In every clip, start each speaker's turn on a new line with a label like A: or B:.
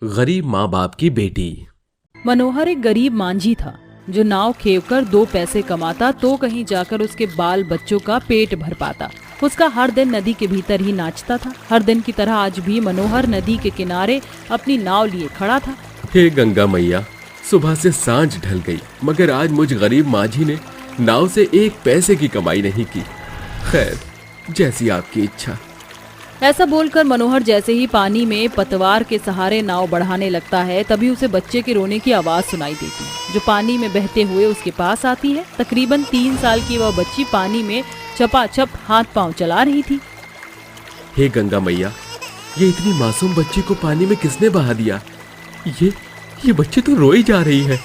A: गरीब माँ बाप की बेटी।
B: मनोहर एक गरीब मांझी था जो नाव खेवकर 2 पैसे कमाता तो कहीं जाकर उसके बाल बच्चों का पेट भर पाता। उसका हर दिन नदी के भीतर ही नाचता था। हर दिन की तरह आज भी मनोहर नदी के किनारे अपनी नाव लिए खड़ा था।
A: हे गंगा मैया, सुबह से सांझ ढल गई मगर आज मुझ गरीब माझी ने नाव से 1 पैसे की कमाई नहीं की। खैर, जैसी आपकी इच्छा।
B: ऐसा बोलकर मनोहर जैसे ही पानी में पतवार के सहारे नाव बढ़ाने लगता है तभी उसे बच्चे के रोने की आवाज सुनाई देती है जो पानी में बहते हुए उसके पास आती है। तकरीबन 3 साल की वह बच्ची पानी में चपाचप हाथ पांव चला रही थी।
A: हे गंगा मैया, ये इतनी मासूम बच्ची को पानी में किसने बहा दिया? ये बच्ची तो रोई जा रही है।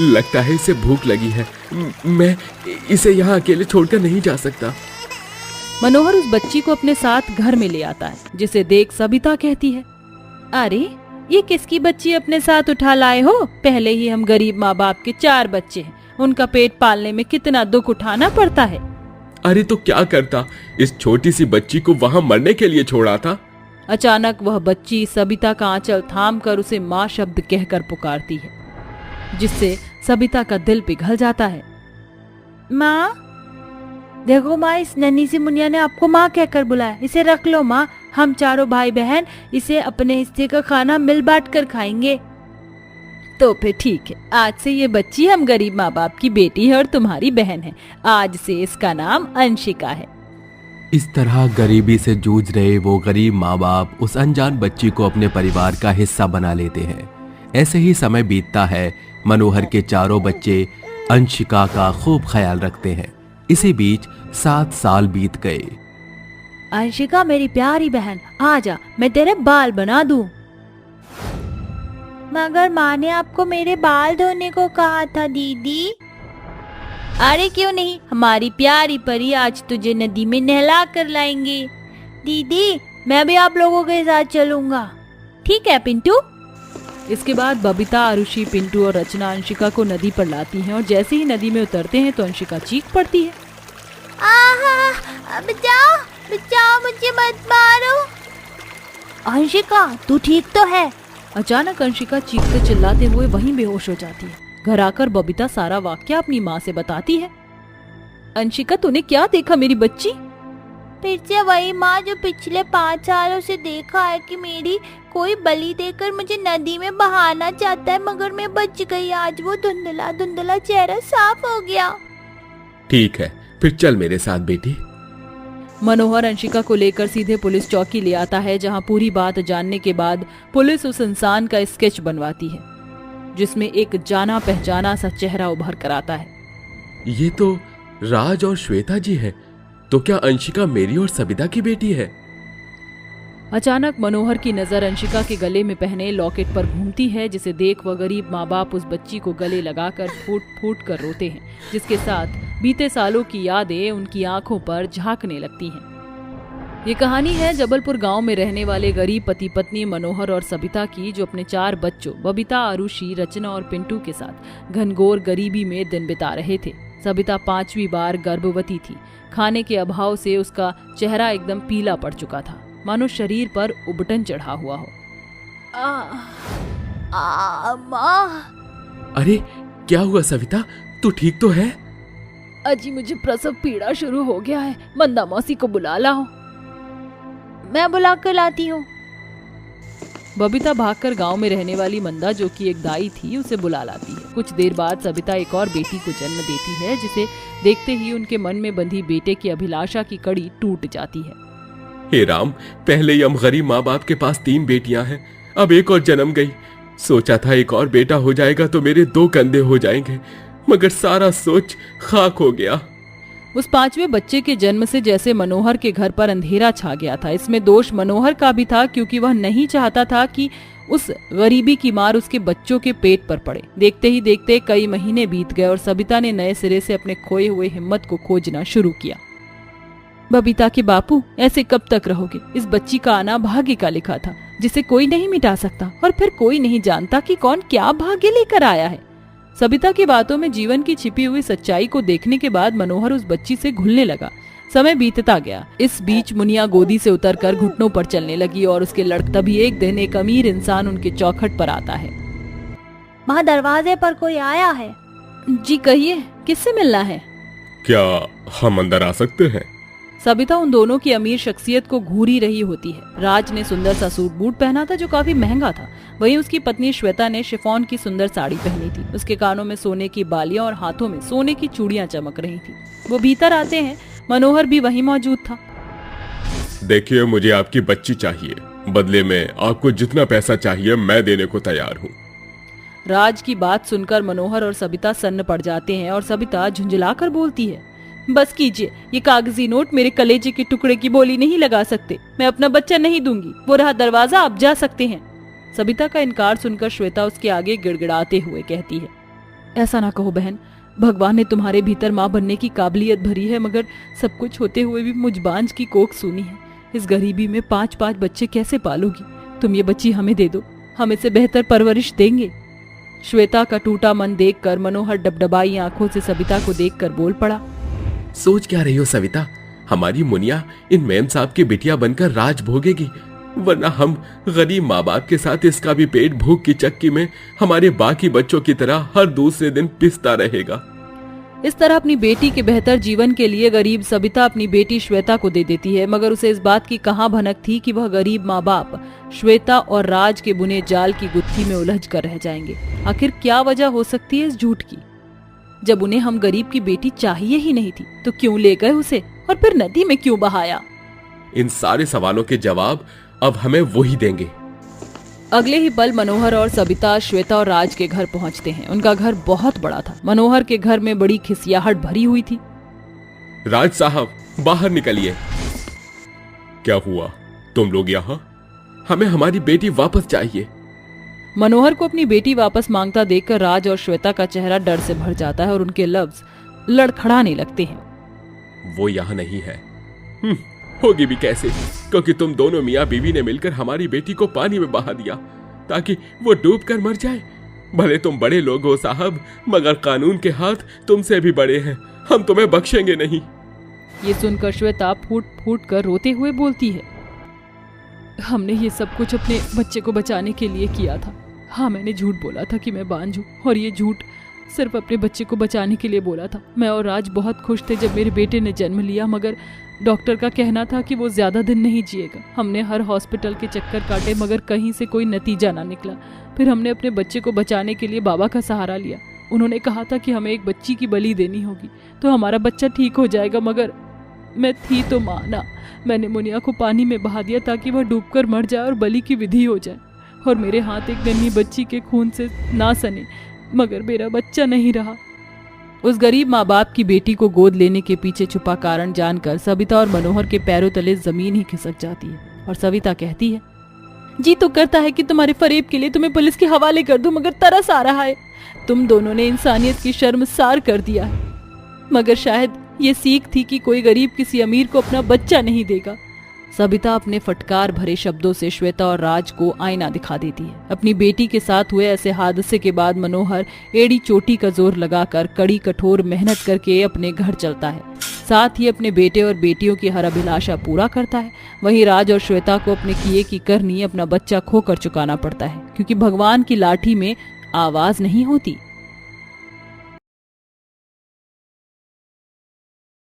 A: लगता है इसे भूख लगी है। मैं इसे यहाँ अकेले छोड़कर नहीं जा सकता।
B: मनोहर उस बच्ची को अपने साथ घर में ले आता है जिसे देख सबिता कहती है, अरे ये किसकी बच्ची अपने साथ उठा लाए हो? पहले ही हम गरीब माँ बाप के 4 बच्चे हैं, उनका पेट पालने में कितना दुख उठाना पड़ता है।
A: अरे तो क्या करता, इस छोटी सी बच्ची को वहाँ मरने के लिए छोड़ा था।
B: अचानक वह बच्ची सबिता का आंचल थाम कर उसे माँ शब्द कहकर पुकारती है जिससे सबिता का दिल पिघल जाता है। माँ, देखो माँ, इस नन्ही सी मुनिया ने आपको माँ कहकर बुलाया। इसे रख लो माँ, हम चारों भाई बहन इसे अपने हिस्से का खाना मिल बांट कर खाएंगे। तो फिर ठीक है, आज से ये बच्ची हम गरीब माँ बाप की बेटी है और तुम्हारी बहन है। आज से इसका नाम अंशिका है।
A: इस तरह गरीबी से जूझ रहे वो गरीब माँ बाप उस अनजान बच्ची को अपने परिवार का हिस्सा बना लेते हैं। ऐसे ही समय बीतता है। मनोहर के 4 बच्चे अंशिका का खूब ख्याल रखते हैं। इसी बीच 7 साल बीत गए।
B: अंशिका मेरी प्यारी बहन, आजा, मैं तेरे बाल बना दूं। मगर माँ ने आपको मेरे बाल धोने को कहा था दीदी। अरे क्यों नहीं, हमारी प्यारी परी आज तुझे नदी में नहला कर लाएंगे। दीदी, मैं भी आप लोगों के साथ चलूंगा। ठीक है पिंटू। इसके बाद बबीता, आरुषि, पिंटू और रचना अंशिका को नदी पर लाती हैं और जैसे ही नदी में उतरते हैं तो अंशिका चीख पड़ती है, आहा, बचाओ बचाओ, मुझे मत मारो। अंशिका, तू ठीक तो है? अचानक अंशिका चीखते चिल्लाते हुए वहीं बेहोश हो जाती है। घर आकर बबीता सारा वाक्या अपनी माँ से बताती है। अंशिका, तूने क्या देखा मेरी बच्ची? फिर से वही माँ जो पिछले 5 सालों से देखा है कि मेरी कोई बलि देकर मुझे नदी में बहाना चाहता है, मगर मैं बच गई। आज वो धुंधला धुंधला चेहरा साफ हो गया। ठीक है, फिर चल मेरे साथ बेटी। मनोहर अंशिका को लेकर सीधे पुलिस चौकी ले आता है जहां पूरी बात जानने के बाद पुलिस उस इंसान का स्केच बनवाती है जिसमें एक जाना पहचाना सा चेहरा उभर कर आता है।
A: ये तो राज और श्वेता जी है। तो क्या अंशिका मेरी और सबिता की बेटी है?
B: अचानक मनोहर की नजर अंशिका के गले में पहने लॉकेट पर घूमती है जिसे देख वह गरीब माँ बाप उस बच्ची को गले लगाकर फूट फूट कर रोते हैं जिसके साथ बीते सालों की यादें उनकी आंखों पर झांकने लगती हैं। ये कहानी है जबलपुर गांव में रहने वाले गरीब पति पत्नी मनोहर और सबिता की जो अपने 4 बच्चों बबीता, आरुषि, रचना और पिंटू के साथ घनघोर गरीबी में दिन बिता रहे थे। सबिता 5वीं बार गर्भवती थी। खाने के अभाव से उसका चेहरा एकदम पीला पड़ चुका था, मानो शरीर पर उबटन चढ़ा हुआ हो।
A: माँ। अरे क्या हुआ सविता, तू ठीक तो है?
B: अजी, मुझे प्रसव पीड़ा शुरू हो गया है। मंदा मौसी को बुला लाओ। मैं बुला कर लाती हूँ। बबीता भागकर गांव में रहने वाली मंदा जो कि एक दाई थी उसे बुला लाती है। कुछ देर बाद सबिता एक और बेटी को जन्म देती है जिसे देखते ही उनके मन में बंधी बेटे की अभिलाषा की कड़ी टूट जाती है।
A: हे राम, पहले ही हम गरीब माँ बाप के पास 3 बेटियां हैं, अब एक और जन्म गई। सोचा था एक और बेटा हो जाएगा तो मेरे 2 कंधे हो जाएंगे, मगर सारा सोच खाक हो गया।
B: उस 5वें बच्चे के जन्म से जैसे मनोहर के घर पर अंधेरा छा गया था। इसमें दोष मनोहर का भी था क्योंकि वह नहीं चाहता था कि उस गरीबी की मार उसके बच्चों के पेट पर पड़े। देखते ही देखते कई महीने बीत गए और सबिता ने नए सिरे से अपने खोए हुए हिम्मत को खोजना शुरू किया। बबीता के बापू, ऐसे कब तक रहोगे? इस बच्ची का आना भाग्य का लिखा था जिसे कोई नहीं मिटा सकता, और फिर कोई नहीं जानता कि कौन क्या भाग्य लेकर आया है। सबिता की बातों में जीवन की छिपी हुई सच्चाई को देखने के बाद मनोहर उस बच्ची से घुलने लगा। समय बीतता गया। इस बीच मुनिया गोदी से उतरकर घुटनों पर चलने लगी और उसके तभी एक दिन एक अमीर इंसान उनके चौखट पर आता है।
C: वहाँ दरवाजे पर कोई आया है।
B: जी कहिए, किससे मिलना है?
D: क्या हम अंदर आ सकते हैं?
B: सबिता उन दोनों की अमीर शख्सियत को घूरी रही होती है। राज ने सुंदर सा सूट बूट पहना था जो काफी महंगा था। वहीं उसकी पत्नी श्वेता ने शिफॉन की सुंदर साड़ी पहनी थी। उसके कानों में सोने की बालियां और हाथों में सोने की चूड़ियां चमक रही थी। वो भीतर आते हैं। मनोहर भी वहीं मौजूद था।
D: देखिए, मुझे आपकी बच्ची चाहिए। बदले में आपको जितना पैसा चाहिए मैं देने को तैयार हूँ।
B: राज की बात सुनकर मनोहर और सबिता सन्न पड़ जाते हैं और सबिता झुंझलाकर बोलती है, बस कीजिए, ये कागजी नोट मेरे कलेजे के टुकड़े की बोली नहीं लगा सकते। मैं अपना बच्चा नहीं दूंगी। वो रहा दरवाजा, आप जा सकते हैं। सबिता का इनकार सुनकर श्वेता उसके आगे गिड़गिड़ाते हुए कहती है, ऐसा ना कहो बहन, भगवान ने तुम्हारे भीतर माँ बनने की काबिलियत भरी है, मगर सब कुछ होते हुए भी मुझ बांझ की कोख सूनी है। इस गरीबी में 5-5 बच्चे कैसे पालोगी? तुम ये बच्ची हमें दे दो, हम इसे बेहतर परवरिश देंगे। श्वेता का टूटा मन देखकर मनोहर डबडबाई आंखों से सबिता को देखकर बोल पड़ा,
A: सोच क्या रही हो सविता? हमारी मुनिया इन मेम साहब की बिटिया बनकर राज भोगेगी, वरना हम गरीब माँ बाप के साथ इसका भी पेट भूख की चक्की में हमारे बाकी बच्चों की तरह हर दूसरे दिन पिसता रहेगा।
B: इस तरह अपनी बेटी के बेहतर जीवन के लिए गरीब सबिता अपनी बेटी श्वेता को दे देती है, मगर उसे इस बात की कहां भनक थी कि वह गरीब माँ बाप श्वेता और राज के बुने जाल की गुत्थी में उलझ कर रह जाएंगे। आखिर क्या वजह हो सकती है इस झूठ की? जब उन्हें हम गरीब की बेटी चाहिए ही नहीं थी तो क्यों ले गए उसे और फिर नदी में क्यों बहाया?
A: इन सारे सवालों के जवाब अब हमें वही देंगे।
B: अगले ही पल मनोहर और सबिता श्वेता और राज के घर पहुंचते हैं। उनका घर बहुत बड़ा था। मनोहर के घर में बड़ी खिसियाहट भरी हुई थी।
D: राज साहब, बाहर निकलिए। क्या हुआ? तुम लोग यहाँ?
A: हमें हमारी बेटी वापस चाहिए।
B: मनोहर को अपनी बेटी वापस मांगता देखकर राज और श्वेता का चेहरा डर से भर जाता है और उनके लफ्ज लड़खड़ाने लगते हैं।
A: वो यहाँ नहीं है। होगी भी कैसे, क्योंकि तुम दोनों मियाँ बीवी ने मिलकर हमारी बेटी को पानी में बहा दिया ताकि वो डूब कर मर जाए। भले तुम बड़े लोग हो साहब, मगर कानून के हाथ तुमसे भी बड़े हैं। हम तुम्हें बख्शेंगे नहीं।
B: ये सुनकर श्वेता फूट फूट कर रोते हुए बोलती है, हमने ये सब कुछ अपने बच्चे को बचाने के लिए किया था। हाँ, मैंने झूठ बोला था कि मैं बांझ हूँ, और ये झूठ सिर्फ अपने बच्चे को बचाने के लिए बोला था। मैं और राज बहुत खुश थे जब मेरे बेटे ने जन्म लिया, मगर डॉक्टर का कहना था कि वो ज्यादा दिन नहीं जिएगा। हमने हर हॉस्पिटल के चक्कर काटे, मगर कहीं से कोई नतीजा ना निकला। फिर हमने अपने बच्चे को बचाने के लिए बाबा का सहारा लिया। उन्होंने कहा था कि हमें एक बच्ची की बलि देनी होगी तो हमारा बच्चा ठीक हो जाएगा, मगर मैं थी तो माना। मैंने मुनिया को पानी में बहा दिया ताकि वह डूबकर मर जाए और बलि की विधि हो जाए, और मेरे हाथ एक नन्ही बच्ची के खून से ना सने, मगर मेरा बच्चा नहीं रहा। उस गरीब माँ बाप की बेटी को गोद लेने के पीछे छुपा कारण जानकर सबिता और मनोहर के पैरों तले जमीन ही खिसक जाती है और सविता कहती है, जी तो करता है कि तुम्हारे फरेब के लिए तुम्हें पुलिस के हवाले कर दूं, मगर तरस आ रहा है। तुम दोनों ने इंसानियत की शर्मसार कर दिया है। मगर शायद ये सीख थी कि कोई गरीब किसी अमीर को अपना बच्चा नहीं देगा। सबिता अपने फटकार भरे शब्दों से श्वेता और राज को आईना दिखा देती है। अपनी बेटी के साथ हुए ऐसे हादसे के बाद मनोहर एड़ी चोटी का जोर लगाकर कड़ी कठोर मेहनत करके अपने घर चलता है। साथ ही अपने बेटे और बेटियों की हर अभिलाषा पूरा करता है। वहीं राज और श्वेता को अपने किए की करनी अपना बच्चा खोकर चुकाना पड़ता है, क्योंकि भगवान की लाठी में आवाज नहीं होती।